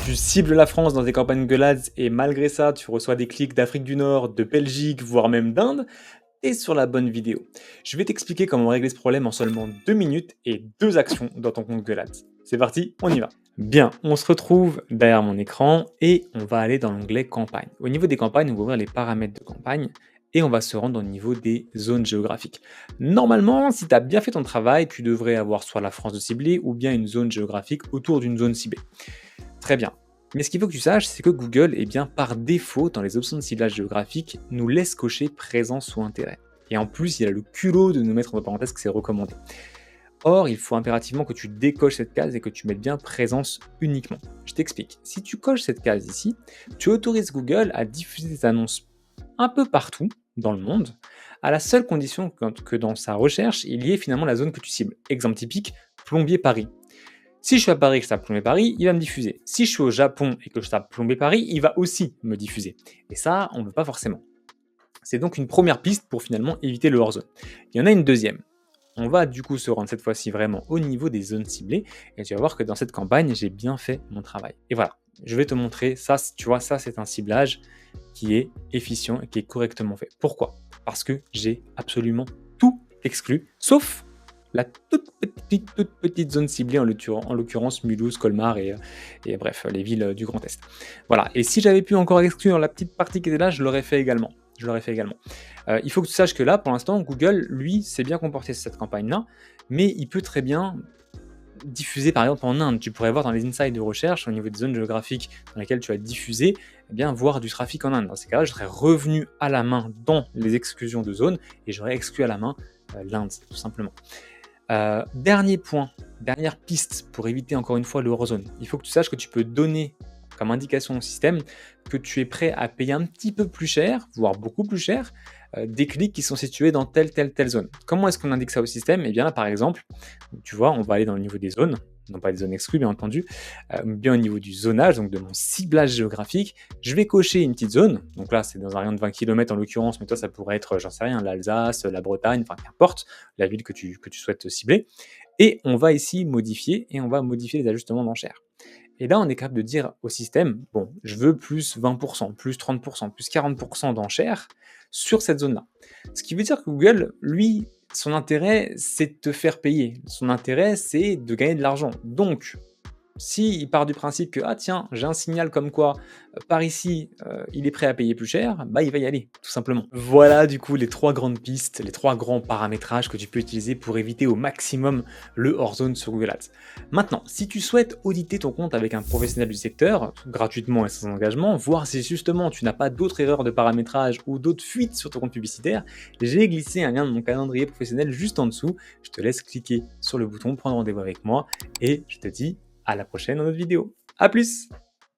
Tu cibles la France dans tes campagnes Google Ads et malgré ça, tu reçois des clics d'Afrique du Nord, de Belgique, voire même d'Inde, t'es sur la bonne vidéo. Je vais t'expliquer comment régler ce problème en seulement 2 minutes et 2 actions dans ton compte Google Ads. C'est parti, on y va. Bien, on se retrouve derrière mon écran et on va aller dans l'onglet campagne. Au niveau des campagnes, on va ouvrir les paramètres de campagne et on va se rendre au niveau des zones géographiques. Normalement, si tu as bien fait ton travail, tu devrais avoir soit la France de ciblée ou bien une zone géographique autour d'une zone ciblée. Très bien. Mais ce qu'il faut que tu saches, c'est que Google, eh bien, par défaut, dans les options de ciblage géographique, nous laisse cocher présence ou intérêt. Et en plus, il a le culot de nous mettre entre parenthèses que c'est recommandé. Or, il faut impérativement que tu décoches cette case et que tu mettes bien présence uniquement. Je t'explique. Si tu coches cette case ici, tu autorises Google à diffuser des annonces un peu partout dans le monde, à la seule condition que dans sa recherche, il y ait finalement la zone que tu cibles. Exemple typique, plombier Paris. Si je suis à Paris et que je tape plombier Paris, il va me diffuser. Si je suis au Japon et que je tape plombier Paris, il va aussi me diffuser. Et ça, on ne veut pas forcément. C'est donc une première piste pour finalement éviter le hors-zone. Il y en a une deuxième. On va du coup se rendre cette fois-ci vraiment au niveau des zones ciblées et tu vas voir que dans cette campagne, j'ai bien fait mon travail. Et voilà, je vais te montrer ça, tu vois, ça c'est un ciblage qui est efficient et qui est correctement fait. Pourquoi ? Parce que j'ai absolument tout exclu, sauf la toute petite zone ciblée, en l'occurrence Mulhouse, Colmar et bref, les villes du Grand Est. Voilà, et si j'avais pu encore exclure la petite partie qui était là, je l'aurais fait également. Il faut que tu saches que là, pour l'instant, Google, lui, s'est bien comporté sur cette campagne-là, mais il peut très bien diffuser, par exemple, en Inde. Tu pourrais voir dans les insights de recherche, au niveau des zones géographiques dans lesquelles tu as diffusé, eh bien, voir du trafic en Inde. Dans ces cas-là, je serais revenu à la main dans les exclusions de zones et j'aurais exclu à la main l'Inde, tout simplement. Dernier point, dernière piste pour éviter encore une fois le hors-zone. Il faut que tu saches que tu peux donner comme indication au système que tu es prêt à payer un petit peu plus cher, voire beaucoup plus cher, des clics qui sont situés dans telle zone. Comment est-ce qu'on indique ça au système ? Eh bien là, par exemple, tu vois, on va aller dans le niveau des zones, non pas des zones exclues bien entendu, bien au niveau du zonage, donc de mon ciblage géographique, je vais cocher une petite zone, donc là c'est dans un rayon de 20 km en l'occurrence, mais toi ça pourrait être, j'en sais rien, l'Alsace, la Bretagne, enfin qu'importe, la ville que tu souhaites cibler, et on va ici modifier, et on va modifier les ajustements d'enchères. Et là, on est capable de dire au système, bon, je veux plus 20%, plus 30%, plus 40% d'enchères sur cette zone-là. Ce qui veut dire que Google, lui, son intérêt, c'est de te faire payer. Son intérêt, c'est de gagner de l'argent. Donc, s'il part du principe que, ah tiens, j'ai un signal comme quoi, par ici, il est prêt à payer plus cher, bah il va y aller, tout simplement. Voilà du coup les 3 grandes pistes, les 3 grands paramétrages que tu peux utiliser pour éviter au maximum le hors-zone sur Google Ads. Maintenant, si tu souhaites auditer ton compte avec un professionnel du secteur, gratuitement et sans engagement, voir si justement tu n'as pas d'autres erreurs de paramétrage ou d'autres fuites sur ton compte publicitaire, j'ai glissé un lien de mon calendrier professionnel juste en dessous. Je te laisse cliquer sur le bouton prendre rendez-vous avec moi et je te dis à la prochaine dans notre vidéo. À plus!